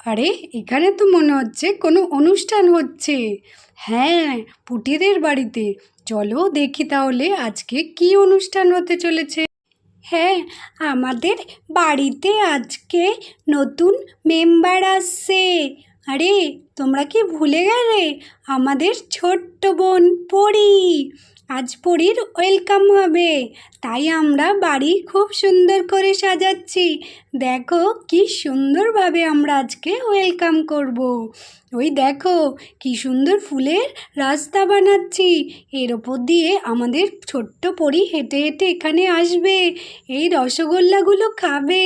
আরে এখানে তো মনে হচ্ছে কোনো অনুষ্ঠান হচ্ছে। হ্যাঁ, পুটিদের বাড়িতে। চলো দেখি তাহলে আজকে কি অনুষ্ঠান হতে চলেছে। হ্যাঁ, আমাদের বাড়িতে আজকে নতুন মেম্বার আসছে। আরে তোমরা কি ভুলে গেলে? আমাদের ছোট্ট বোন পরি। আজ পরির ওয়েলকাম হবে, তাই আমরা বাড়ি খুব সুন্দর করে সাজাচ্ছি। দেখো কি সুন্দরভাবে আমরা আজকে ওয়েলকাম করব। ওই দেখো কি সুন্দর ফুলের রাস্তা বানাচ্ছি। এর ওপর দিয়ে আমাদের ছোট্ট পরি হেঁটে হেঁটে এখানে আসবে, এই রসগোল্লাগুলো খাবে।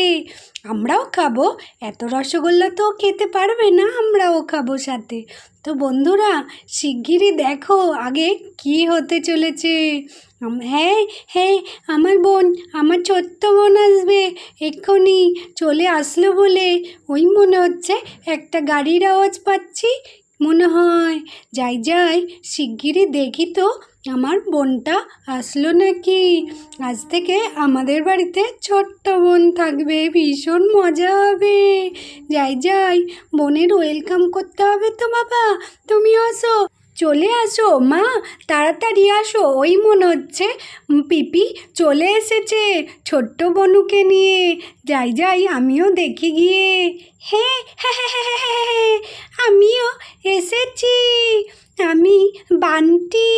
আমরাও খাবো। এত রসগোল্লা তো খেতে পারবে না, আমরাও খাবো সাথে। তো বন্ধুরা, শিগগিরই দেখো আগে কি হতে চলেছে। হ্যাঁ হ্যাঁ, আমার বোন, আমার ছোট্ট বোন আসবে এক্ষুনি। চলে আসলো বলে ওই মনে হচ্ছে একটা গাড়ির আওয়াজ পাচ্ছি। মনে হয় যাই যাই, শিগগিরই দেখি তো আমার বোনটা আসলো নাকি। আজ থেকে আমাদের বাড়িতে ছোট্ট বোন থাকবে, ভীষণ মজা হবে। যাই যাই, বোনের ওয়েলকাম করতে হবে তো। বাবা তুমিও আসো, চলে আসো মা, তাড়াতাড়ি আসো। ওই মনে হচ্ছে পিপি চলে এসেছে ছোট্ট বনুকে নিয়ে। যাই যাই, আমিও দেখি গিয়ে। হ্যাঁ হ্যাঁ হ্যাঁ হ্যাঁ হ্যাঁ হ্যাঁ, আমিও এসেছি। আমি বান্টি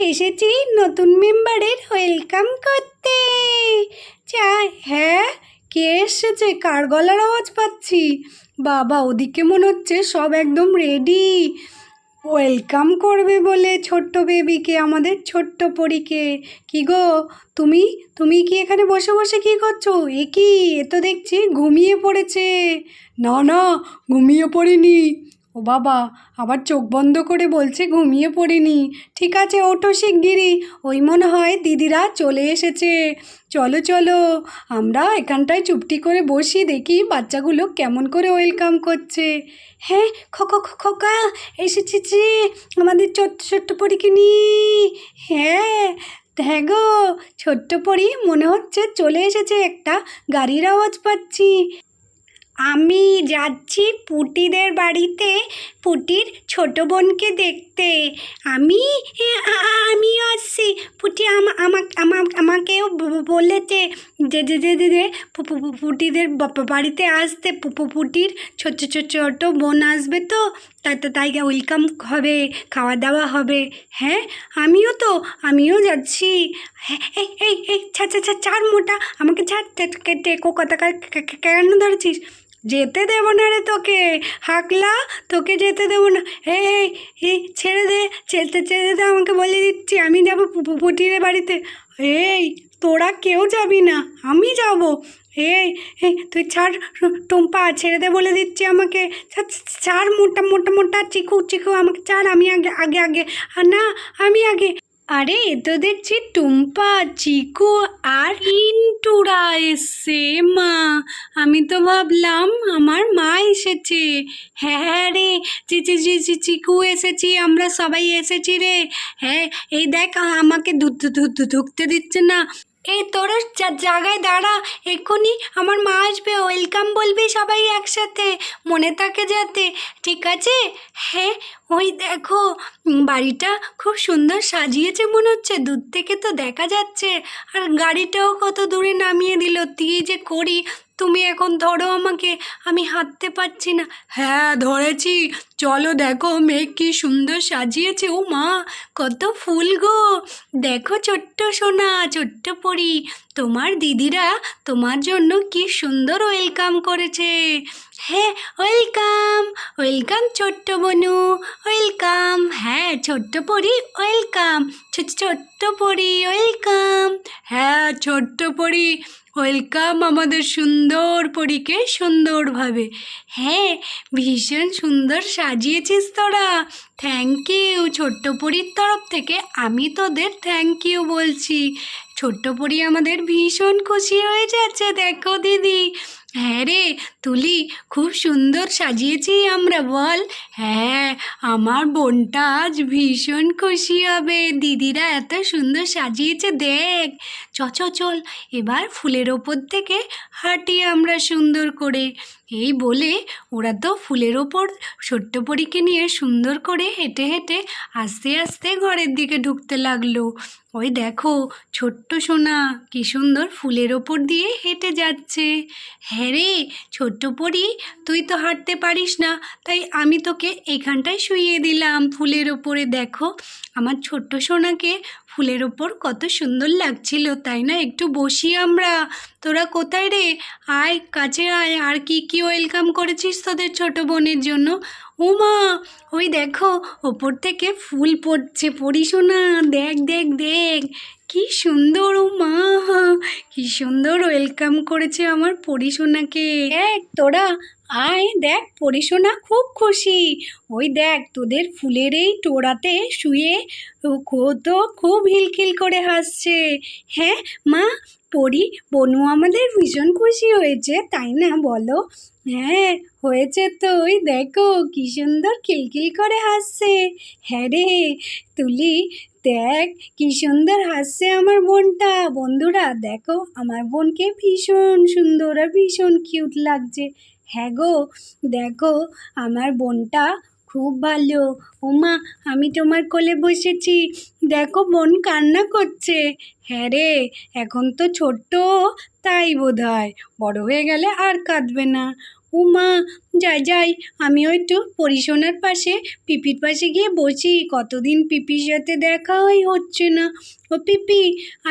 এসেছি নতুন মেম্বারের ওয়েলকাম করতে। চাই। হ্যাঁ, কে এসেছে? কার গলার আওয়াজ পাচ্ছি? বাবা, ওদিকে মনে হচ্ছে সব একদম রেডি ওয়েলকাম করবে বলে ছোট্ট বেবিকে, আমাদের ছোট্ট পরীকে। কি গো, তুমি তুমি কি এখানে বসে বসে কি করছো? এ কি, এ তো দেখছি ঘুমিয়ে পড়েছে। না না, ঘুমিয়ে পড়িনি। ও বাবা, আবার চোখ বন্ধ করে বলছে ঘুমিয়ে পড়িনি। ঠিক আছে, ওঠো শিগগিরই। ওই মনে হয় দিদিরা চলে এসেছে। চলো চলো, আমরা এখানটায় চুপটি করে বসি, দেখি বাচ্চাগুলো কেমন করে ওয়েলকাম করছে। হ্যাঁ, খোকা এসেছে যে আমাদের ছোট্ট ছোট্ট পরীকে নিয়ে। হ্যাঁ হ্যাঁ গো, ছোট্ট পরী মনে হচ্ছে চলে এসেছে, একটা গাড়ির আওয়াজ পাচ্ছি। আমি যাচ্ছি পুটিদের বাড়িতে পুটির ছোট বোনকে দেখতে। আমি আমিও আসছি। পুটি আমাকেও বলেছে যে যে যে যে যে পুটিদের বাড়িতে আসতে। পুটির ছোট ছোট বোন আসবে তো, তাই ওয়েলকাম হবে, খাওয়া দাওয়া হবে। হ্যাঁ, আমিও যাচ্ছি। হ্যাঁ, এই ছাড় মোটা, আমাকে ছাড়। টেকো কথা কেন ধরেছিস? যেতে দেবো না রে তোকে, হাকলা, তোকে যেতে দেবো না। এই এই ছেড়ে দে, ছেড়ে দে আমাকে, বলে দিচ্ছি আমি যাবো পুটিরের বাড়িতে। এই তোরা কেউ যাবি না, আমি যাব। এই এই তুই ছাড় টুম্পা, ছেড়ে দে বলে দিচ্ছি আমাকে। ছাড় মোটা মোটা মোটা, চিকু আমাকে ছাড়, আমি আগে আগে আগে। না, আমি আগে। আরে এ তো দেখছি টুম্পা, চিকু আর ইন্টুরা এসছে। মা, আমি তো ভাবলাম আমার মা এসেছে। হ্যাঁ রে, চিকু এসেছি, আমরা সবাই এসেছি রে। হ্যাঁ, এই দেখ আমাকে ঢুকতে দিচ্ছে না। এই তোরা জায়গায় দাঁড়া, এক্ষুনি আমার মা আসবে, ওয়েলকাম বলবি সবাই একসাথে, মনে থাকে যাতে। ঠিক আছে? হ্যাঁ, ওই দেখো বাড়িটা খুব সুন্দর সাজিয়েছে মনে হচ্ছে, দূর থেকে তো দেখা যাচ্ছে। আর গাড়িটাও কত দূরে নামিয়ে দিল। কি যে করি, তুমি এখন ধরো আমাকে, আমি হাঁটতে পারছি না। হ্যাঁ ধরেছি, চলো দেখো মেঘ কি সুন্দর সাজিয়েছে। ও মা, কত ফুল গো। দেখো ছোট্ট সোনা, ছোট্ট পরি, তোমার দিদিরা তোমার জন্য কি সুন্দর ওয়েলকাম করেছে। হ্যাঁ, ওয়েলকাম ওয়েলকাম ছোট্ট বনু, ওয়েলকাম। হ্যাঁ ছোট্ট পরি ওয়েলকাম, ছোট্ট পরি ওয়েলকাম। হ্যাঁ ছোট্ট পরি ওয়েলকাম আমাদের সুন্দর পরীকে সুন্দরভাবে। হ্যাঁ, ভীষণ সুন্দর সাজিয়েছিস তোরা। থ্যাংক ইউ ছোট্ট পরীর তরফ থেকে, আমি তোদের থ্যাংক ইউ বলছি। ছোট্ট পরী আমাদের ভীষণ খুশি হয়ে যাচ্ছে, দেখো দিদি। হ্যাঁ রে তুলি, খুব সুন্দর সাজিয়েছি আমরা, বল। হ্যাঁ, আমার বোনটা আজ ভীষণ খুশি হবে, দিদিরা এত সুন্দর সাজিয়েছে দেখ। চল এবার ফুলের ওপর থেকে হাঁটি আমরা সুন্দর করে। এই বলে ওরা তো ফুলের ওপর ছোট্ট পরীকে নিয়ে সুন্দর করে হেঁটে হেঁটে আস্তে আস্তে ঘরের দিকে ঢুকতে লাগলো। ওই দেখো ছোট্ট সোনা কি সুন্দর ফুলের ওপর দিয়ে হেঁটে যাচ্ছে। হ্যাঁ রে ছোট্ট পরী, তুই তো হাঁটতে পারিস না, তাই আমি তোকে এখানটায় শুইয়ে দিলাম ফুলের ওপরে। দেখো আমার ছোট্ট সোনাকে ফুলের ওপর কত সুন্দর লাগছিল, তাই না? একটু বসি আমরা। তোরা কোথায় রে? আয় কাছে আয়। আর কি কি ওয়েলকাম করেছিস তোদের ছোট বোনের জন্য? ওমা ওই দেখো ওপর থেকে ফুল পড়ছে। পড়ি শোনা, দেখ দেখ দেখ কি সুন্দর। ও মা, কি সুন্দর ওয়েলকাম করেছে আমার পরি সোনাকে। দেখ তোরা আয়, দেখ পরি সোনা খুব খুশি। ওই দেখ তোদের ফুলের এই টোড়াতে শুয়ে ও তো খুব হিলখিল করে হাসছে। হ্যাঁ মা, পরি বনু আমাদের ভীষণ খুশি হয়েছে, তাই না বলো? হ্যাঁ হয়েছে তো, ওই দেখো কি সুন্দর খিলখিল করে হাসছে। হ্যাঁ রে তুলি, দেখ কি সুন্দর হাসছে আমার বোনটা। বন্ধুরা দেখো আমার বোনকে ভীষণ সুন্দর আর ভীষণ কিউট লাগছে। হ্যাঁ গো দেখো আমার বোনটা খুব ভালো। ওমা আমি তোমার কোলে বসেছি, দেখো বোন কান্না করছে। হ্যাঁ রে এখন তো ছোট্ট, তাই বোধ হয়, বড় হয়ে গেলে আর কাঁদবে না। উমা যাই যাই, আমিও একটু পরিশোনার পাশে পিপির পাশে গিয়ে বসি। কতদিন পিপির সাথে দেখা হচ্ছে না। ও পিপি,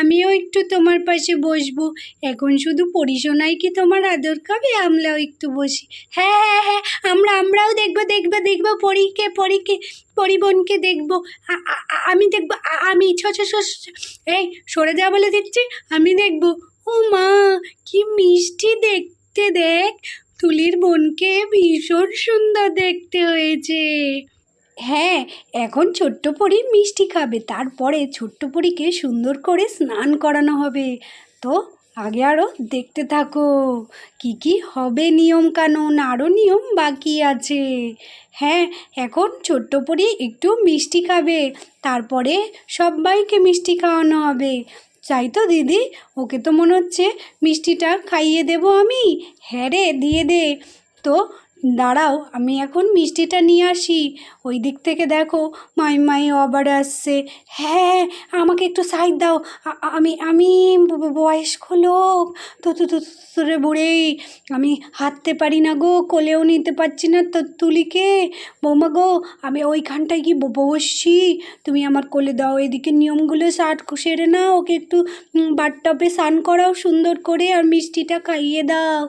আমিও একটু তোমার পাশে বসবো। এখন শুধু পরিশোনাই কি তোমার আদর খাবে? আমরাও একটু বসি। হ্যাঁ হ্যাঁ হ্যাঁ, আমরাও দেখবো দেখবো দেখবো পরীকে পরীকে পরিবনকে দেখবো। আমি দেখবো, আমি এই সরে যা বলে দিচ্ছি, আমি দেখবো। ও মা কি মিষ্টি দেখতে, দেখ তুলির বোনকে ভীষণ সুন্দর দেখতে হয়েছে। হ্যাঁ এখন ছোট্ট পরী মিষ্টি খাবে, তারপরে ছোট্ট পরীকে সুন্দর করে স্নান করানো হবে। তো আগে আরও দেখতে থাকো কি কি হবে নিয়ম কানুন, আরও নিয়ম বাকি আছে। হ্যাঁ এখন ছোট্ট পরী একটু মিষ্টি খাবে, তারপরে সবাইকে মিষ্টি খাওয়ানো হবে। তাই তো দিদি, ওকে তো মনে হচ্ছে মিষ্টিটা খাইয়ে দেবো আমি। হ্যাঁ রে দিয়ে দে। তো দাঁড়াও আমি এখন মিষ্টিটা নিয়ে আসি। ওই দিক থেকে দেখো মাই আবার আসছে। হ্যাঁ আমাকে একটু সাইড দাও, আমি আমি বয়স্ক লোক, তোরে বুড়েই, আমি হাঁটতে পারি না গো, কোলেও নিতে পারছি না তো তুলিকে। বৌমা গো আমি ওইখানটায় কি বসছি, তুমি আমার কোলে দাও। এদিকে নিয়মগুলো সেরে নাও, ওকে একটু বাথটবে স্নান করাও সুন্দর করে, আর মিষ্টিটা খাইয়ে দাও।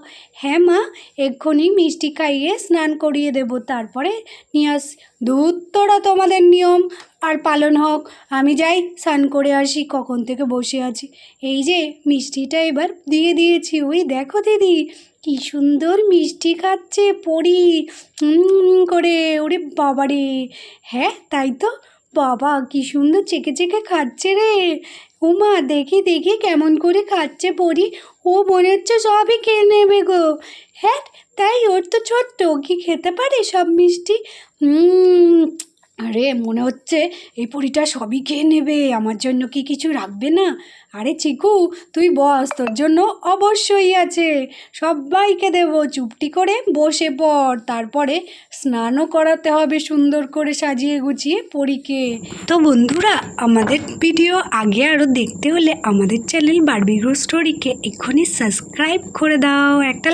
হ্যাঁ মা এক্ষুনি মিষ্টি খাইয়ে স্নান করিয়ে দেবো, তারপরে নিয়ে আস। দুধ তোরা তোমাদের নিয়ম আর পালন হোক, আমি যাই স্নান করে আসি, কখন থেকে বসে আছি। এই যে মিষ্টিটা এবার দিয়ে দিয়েছি। ওই দেখো দিদি কি সুন্দর মিষ্টি খাচ্ছে পরি করে। ওরে বাবারে, হ্যাঁ তাই তো, বাবা কি সুন্দর চেকে চেকে খাচ্ছে রে। উমা দেখি দেখি কেমন করে খাচ্ছে পরি, ও মনে হচ্ছে সবই খেয়ে নেবে গো। হ্যাঁ তাই, ওর তো ছোট্ট, কি খেতে পারে সব মিষ্টি? আরে মনে হচ্ছে এই পরীটা সবই খেয়ে নেবে, আমার জন্য কি কিছু রাখবে না? আরে চিকু তুই বস, তোর জন্য অবশ্যই আছে, সবাইকে দেবো। চুপটি করে বসে পড়, তারপরে স্নানও করাতে হবে সুন্দর করে সাজিয়ে গুছিয়ে পরীকে। তো বন্ধুরা আমাদের ভিডিও আগে আরও দেখতে হলে আমাদের চ্যানেল বারবি গ্রো স্টোরিকে এক্ষুনি সাবস্ক্রাইব করে দাও, একটা